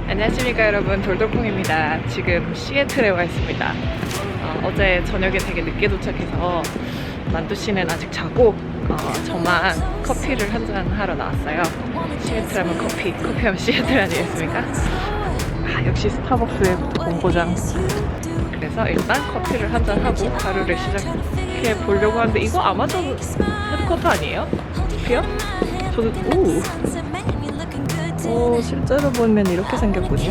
안녕하십니까 여러분, 돌돌콩입니다. 지금 시애틀에 와 있습니다. 어제 저녁에 되게 늦게 도착해서 만두씨는 아직 자고 저만 커피를 한잔 하러 나왔어요. 시애틀 하면 커피하면 시애틀 아니겠습니까? 역시 스타벅스의 본고장. 그래서 일단 커피를 한잔 하고 하루를 시작해 보려고 하는데, 이거 아마존 헤드쿼터 아니에요? 커피요? 저는 오, 실제로 보면 이렇게 생겼군요.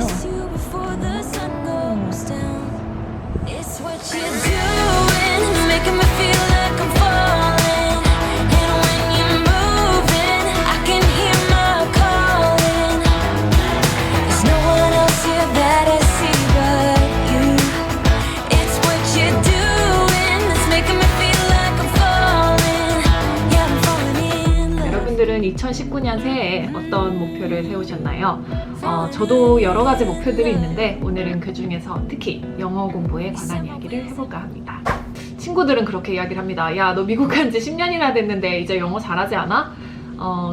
여러분들은 2019년 새해에 어떤 목표를 세우셨나요? 저도 여러 가지 목표들이 있는데 오늘은 그 중에서 특히 영어 공부에 관한 이야기를 해볼까 합니다. 친구들은 그렇게 이야기를 합니다. 야, 너 미국 간 지 10년이나 됐는데 이제 영어 잘하지 않아?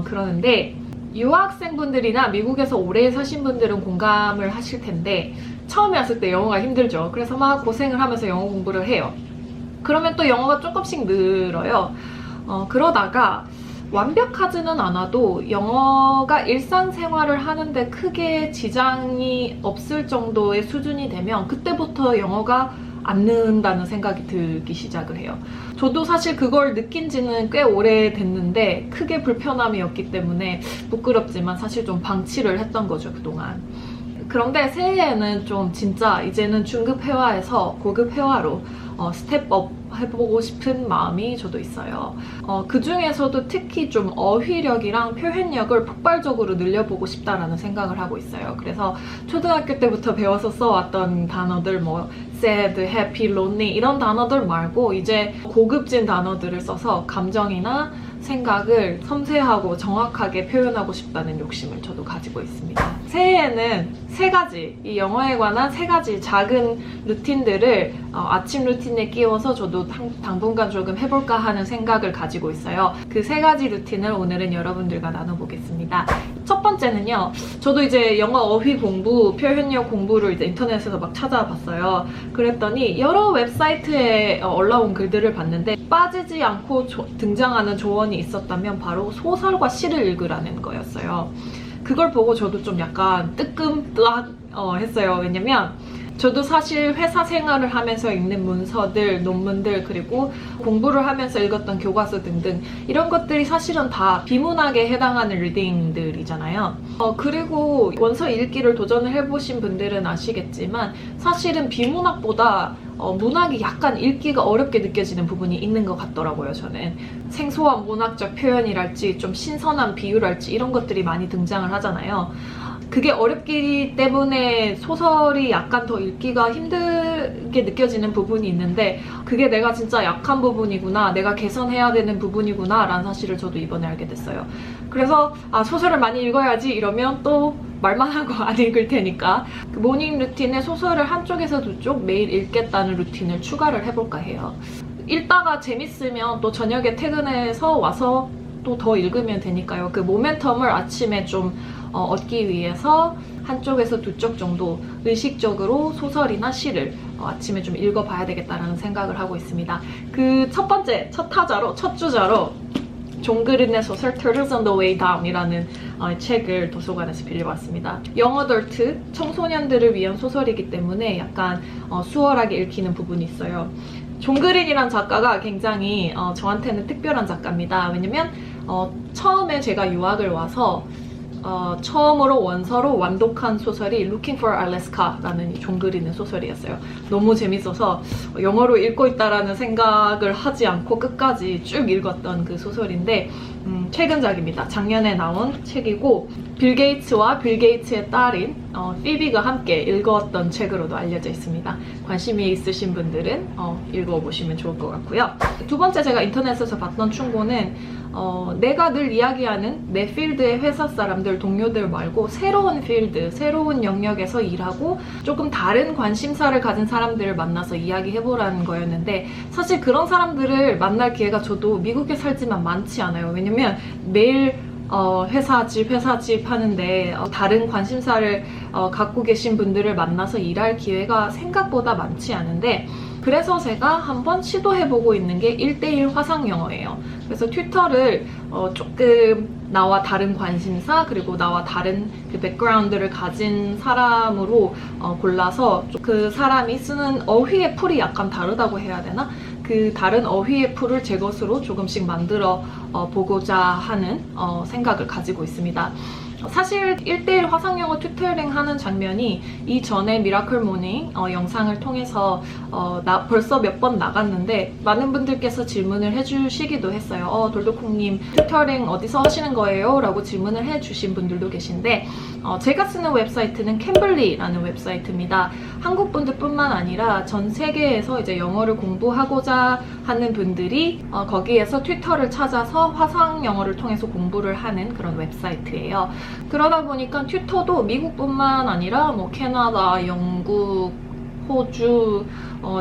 그러는데 유학생분들이나 미국에서 오래 사신 분들은 공감을 하실 텐데 처음에 왔을 때 영어가 힘들죠. 그래서 막 고생을 하면서 영어 공부를 해요. 그러면 또 영어가 조금씩 늘어요. 그러다가 완벽하지는 않아도 영어가 일상생활을 하는데 크게 지장이 없을 정도의 수준이 되면 그때부터 영어가 안 는다는 생각이 들기 시작을 해요. 저도 사실 그걸 느낀 지는 꽤 오래됐는데 크게 불편함이 없기 때문에 부끄럽지만 사실 좀 방치를 했던 거죠, 그동안. 그런데 새해에는 좀 진짜 이제는 중급 회화에서 고급 회화로 스텝업 해보고 싶은 마음이 저도 있어요. 그 중에서도 특히 좀 어휘력이랑 표현력을 폭발적으로 늘려보고 싶다라는 생각을 하고 있어요. 그래서 초등학교 때부터 배워서 써왔던 단어들, 뭐 sad, happy, lonely 이런 단어들 말고 이제 고급진 단어들을 써서 감정이나 생각을 섬세하고 정확하게 표현하고 싶다는 욕심을 저도 가지고 있습니다. 새해에는 이 영어에 관한 3가지 작은 루틴들을 아침 루틴에 끼워서 저도 당분간 조금 해볼까 하는 생각을 가지고 있어요. 그 3가지 루틴을 오늘은 여러분들과 나눠보겠습니다. 첫 번째는요, 저도 이제 영어 어휘 공부, 표현력 공부를 이제 인터넷에서 막 찾아봤어요. 그랬더니 여러 웹사이트에 올라온 글들을 봤는데 빠지지 않고 등장하는 조언이 있었다면 바로 소설과 시를 읽으라는 거였어요. 그걸 보고 저도 좀 약간 뜨끔뜨악 했어요. 왜냐면 저도 사실 회사 생활을 하면서 읽는 문서들, 논문들, 그리고 공부를 하면서 읽었던 교과서 등등 이런 것들이 사실은 다 비문학에 해당하는 리딩들이잖아요. 그리고 원서 읽기를 도전을 해보신 분들은 아시겠지만 사실은 비문학보다 문학이 약간 읽기가 어렵게 느껴지는 부분이 있는 것 같더라고요, 저는. 생소한 문학적 표현이랄지 좀 신선한 비유랄지 이런 것들이 많이 등장을 하잖아요. 그게 어렵기 때문에 소설이 약간 더 읽기가 힘들게 느껴지는 부분이 있는데 그게 내가 진짜 약한 부분이구나, 내가 개선해야 되는 부분이구나 라는 사실을 저도 이번에 알게 됐어요. 그래서 소설을 많이 읽어야지 이러면 또 말만 하고 안 읽을 테니까 그 모닝 루틴에 소설을 한쪽에서 두 쪽 매일 읽겠다는 루틴을 추가를 해볼까 해요. 읽다가 재밌으면 또 저녁에 퇴근해서 와서 또 더 읽으면 되니까요. 그 모멘텀을 아침에 좀 얻기 위해서 한쪽에서 두 쪽 정도 의식적으로 소설이나 시를 아침에 좀 읽어봐야 되겠다라는 생각을 하고 있습니다. 그 첫 번째, 첫 주자로 존 그린의 소설 Turtles on the Way Down 이라는 책을 도서관에서 빌려왔습니다. 영어덜트, 청소년들을 위한 소설이기 때문에 약간 수월하게 읽히는 부분이 있어요. 존 그린이란 작가가 굉장히 저한테는 특별한 작가입니다. 왜냐면 처음에 제가 유학을 와서 처음으로 원서로 완독한 소설이 Looking for Alaska라는 존 그린의 소설이었어요. 너무 재밌어서 영어로 읽고 있다라는 생각을 하지 않고 끝까지 쭉 읽었던 그 소설인데 최근작입니다. 작년에 나온 책이고 빌 게이츠와 빌 게이츠의 딸인 피비가 함께 읽었던 책으로도 알려져 있습니다. 관심이 있으신 분들은 읽어보시면 좋을 것 같고요. 두 번째 제가 인터넷에서 봤던 충고는 내가 늘 이야기하는 내 필드의 회사 사람들, 동료들 말고 새로운 필드, 새로운 영역에서 일하고 조금 다른 관심사를 가진 사람들을 만나서 이야기해보라는 거였는데 사실 그런 사람들을 만날 기회가 저도 미국에 살지만 많지 않아요. 왜냐면 매일 회사 집 하는데 다른 관심사를 갖고 계신 분들을 만나서 일할 기회가 생각보다 많지 않은데, 그래서 제가 한번 시도해보고 있는 게 1대1 화상 영어예요. 그래서 튜터를 조금 나와 다른 관심사 그리고 나와 다른 그 백그라운드를 가진 사람으로 골라서 그 사람이 쓰는 어휘의 풀이 약간 다르다고 해야 되나? 그 다른 어휘의 풀을 제 것으로 조금씩 만들어 보고자 하는 생각을 가지고 있습니다. 사실 1대1 화상영어 튜터링 하는 장면이 이전에 미라클 모닝 영상을 통해서 벌써 몇 번 나갔는데 많은 분들께서 질문을 해주시기도 했어요. 돌도콩님 튜터링 어디서 하시는 거예요? 라고 질문을 해주신 분들도 계신데, 제가 쓰는 웹사이트는 캠블리라는 웹사이트입니다. 한국 분들뿐만 아니라 전 세계에서 이제 영어를 공부하고자 하는 분들이 거기에서 튜터를 찾아서 화상 영어를 통해서 공부를 하는 그런 웹사이트예요. 그러다 보니까 튜터도 미국뿐만 아니라 뭐 캐나다, 영국, 호주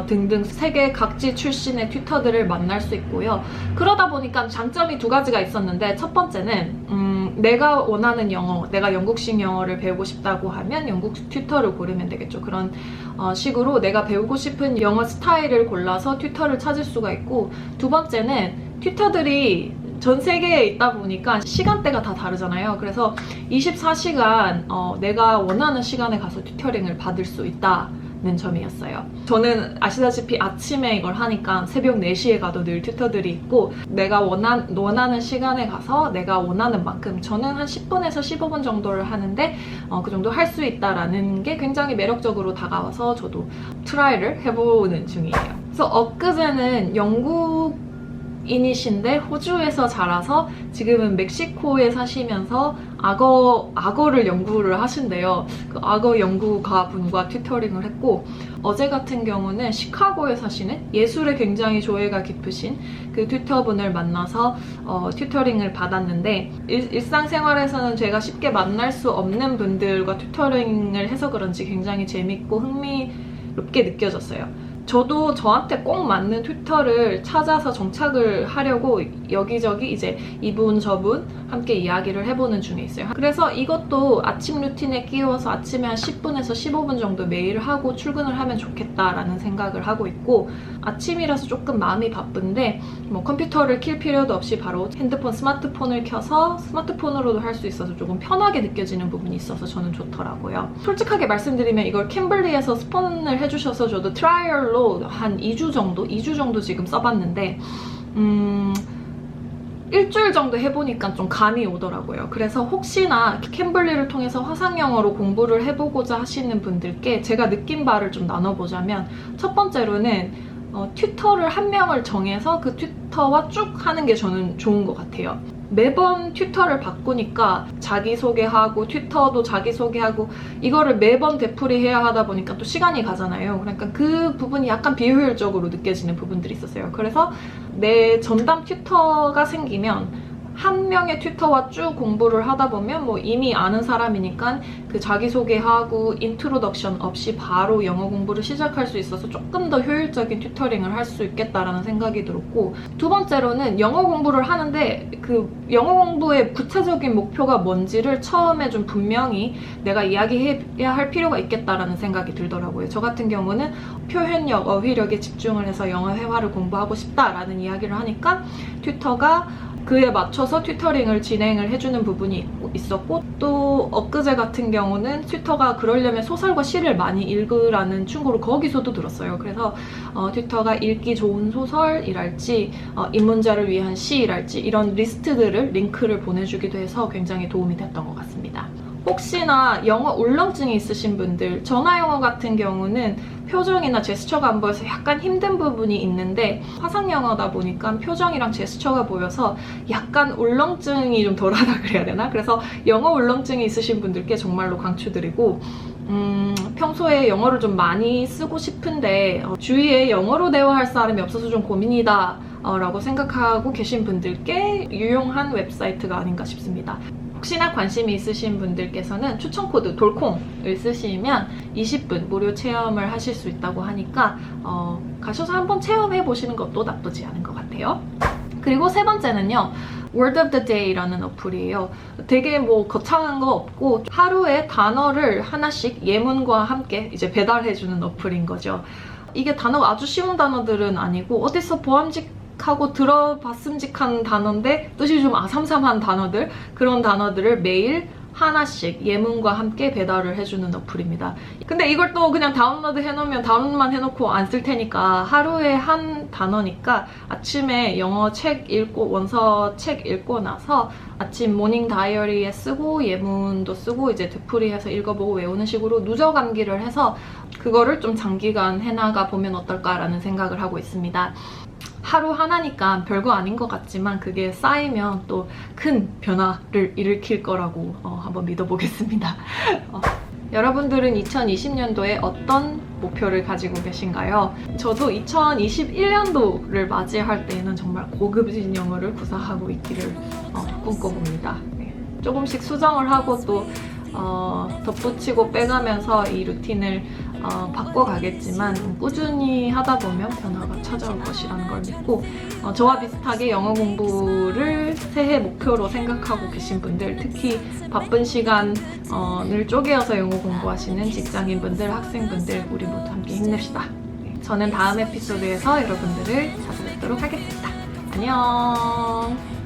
등등 세계 각지 출신의 튜터들을 만날 수 있고요. 그러다 보니까 장점이 두 가지가 있었는데, 첫 번째는 내가 원하는 영어, 내가 영국식 영어를 배우고 싶다고 하면 영국 튜터를 고르면 되겠죠. 그런 식으로 내가 배우고 싶은 영어 스타일을 골라서 튜터를 찾을 수가 있고, 두 번째는 튜터들이 전 세계에 있다 보니까 시간대가 다 다르잖아요. 그래서 24시간 내가 원하는 시간에 가서 튜터링을 받을 수 있다는 점이었어요. 저는 아시다시피 아침에 이걸 하니까 새벽 4시에 가도 늘 튜터들이 있고, 내가 원하는 시간에 가서 내가 원하는 만큼, 저는 한 10분에서 15분 정도를 하는데 그 정도 할 수 있다라는 게 굉장히 매력적으로 다가와서 저도 트라이를 해보는 중이에요. 그래서 엊그제는 영국인이신데 호주에서 자라서 지금은 멕시코에 사시면서 악어를 연구를 하신대요. 그 악어 연구가 분과 튜터링을 했고, 어제 같은 경우는 시카고에 사시는 예술에 굉장히 조예가 깊으신 그 튜터분을 만나서 튜터링을 받았는데, 일상생활에서는 제가 쉽게 만날 수 없는 분들과 튜터링을 해서 그런지 굉장히 재밌고 흥미롭게 느껴졌어요. 저도 저한테 꼭 맞는 튜터를 찾아서 정착을 하려고 여기저기 이제 이분 저분 함께 이야기를 해보는 중에 있어요. 그래서 이것도 아침 루틴에 끼워서 아침에 한 10분에서 15분 정도 매일 하고 출근을 하면 좋겠다라는 생각을 하고 있고, 아침이라서 조금 마음이 바쁜데 뭐 컴퓨터를 킬 필요도 없이 바로 핸드폰, 스마트폰을 켜서 스마트폰으로도 할 수 있어서 조금 편하게 느껴지는 부분이 있어서 저는 좋더라고요. 솔직하게 말씀드리면 이걸 캠블리에서 스폰을 해주셔서 저도 트라이얼로 한 2주 정도 지금 써봤는데 일주일 정도 해보니까 좀 감이 오더라고요. 그래서 혹시나 캠블리를 통해서 화상영어로 공부를 해보고자 하시는 분들께 제가 느낀 바를 좀 나눠보자면, 첫 번째로는 튜터를 한 명을 정해서 그 튜터와 쭉 하는 게 저는 좋은 것 같아요. 매번 튜터를 바꾸니까 자기소개하고 튜터도 자기소개하고 이거를 매번 되풀이해야 하다 보니까 또 시간이 가잖아요. 그러니까 그 부분이 약간 비효율적으로 느껴지는 부분들이 있었어요. 그래서 내 전담 튜터가 생기면 한 명의 튜터와 쭉 공부를 하다 보면 뭐 이미 아는 사람이니까 그 자기소개하고 인트로덕션 없이 바로 영어 공부를 시작할 수 있어서 조금 더 효율적인 튜터링을 할 수 있겠다라는 생각이 들었고, 두 번째로는 영어 공부를 하는데 그 영어 공부의 구체적인 목표가 뭔지를 처음에 좀 분명히 내가 이야기해야 할 필요가 있겠다라는 생각이 들더라고요. 저 같은 경우는 표현력, 어휘력에 집중을 해서 영어 회화를 공부하고 싶다라는 이야기를 하니까 튜터가 그에 맞춰서 튜터링을 진행을 해주는 부분이 있었고, 또 엊그제 같은 경우는 튜터가 그러려면 소설과 시를 많이 읽으라는 충고를 거기서도 들었어요. 그래서 튜터가 읽기 좋은 소설이랄지 입문자를 위한 시랄지 이런 링크를 보내주기도 해서 굉장히 도움이 됐던 것 같습니다. 혹시나 영어 울렁증이 있으신 분들, 전화영어 같은 경우는 표정이나 제스처가 안 보여서 약간 힘든 부분이 있는데, 화상영어다 보니까 표정이랑 제스처가 보여서 약간 울렁증이 좀 덜하다 그래야 되나? 그래서 영어 울렁증이 있으신 분들께 정말로 강추드리고, 평소에 영어를 좀 많이 쓰고 싶은데 주위에 영어로 대화할 사람이 없어서 좀 고민이다 라고 생각하고 계신 분들께 유용한 웹사이트가 아닌가 싶습니다. 혹시나 관심이 있으신 분들께서는 추천 코드 돌콩을 쓰시면 20분 무료 체험을 하실 수 있다고 하니까 가셔서 한번 체험해 보시는 것도 나쁘지 않은 것 같아요. 그리고 세 번째는요, Word of the Day라는 어플이에요. 되게 뭐 거창한 거 없고 하루에 단어를 하나씩 예문과 함께 이제 배달해주는 어플인 거죠. 이게 단어가 아주 쉬운 단어들은 아니고 어디서 보암직하고 들어봤음직한 단어인데 뜻이 좀 아삼삼한 단어들, 그런 단어들을 매일 하나씩 예문과 함께 배달을 해주는 어플입니다. 근데 이걸 또 그냥 다운로드 해놓으면 다운로드만 해놓고 안 쓸 테니까 하루에 한 단어니까 아침에 영어 책 읽고 원서 책 읽고 나서 아침 모닝 다이어리에 쓰고 예문도 쓰고 이제 되풀이해서 읽어보고 외우는 식으로 누적 암기를 해서 그거를 좀 장기간 해나가 보면 어떨까라는 생각을 하고 있습니다. 하루 하나니까 별거 아닌 것 같지만 그게 쌓이면 또 큰 변화를 일으킬 거라고 한번 믿어보겠습니다. 여러분들은 2020년도에 어떤 목표를 가지고 계신가요? 저도 2021년도를 맞이할 때에는 정말 고급진 영어를 구사하고 있기를 꿈꿔봅니다. 네. 조금씩 수정을 하고 또 덧붙이고 빼가면서 이 루틴을 바꿔가겠지만 꾸준히 하다 보면 변화가 찾아올 것이라는 걸 믿고 저와 비슷하게 영어 공부를 새해 목표로 생각하고 계신 분들, 특히 바쁜 시간을 쪼개어서 영어 공부하시는 직장인분들, 학생분들 우리 모두 함께 힘냅시다. 저는 다음 에피소드에서 여러분들을 찾아뵙도록 하겠습니다. 안녕.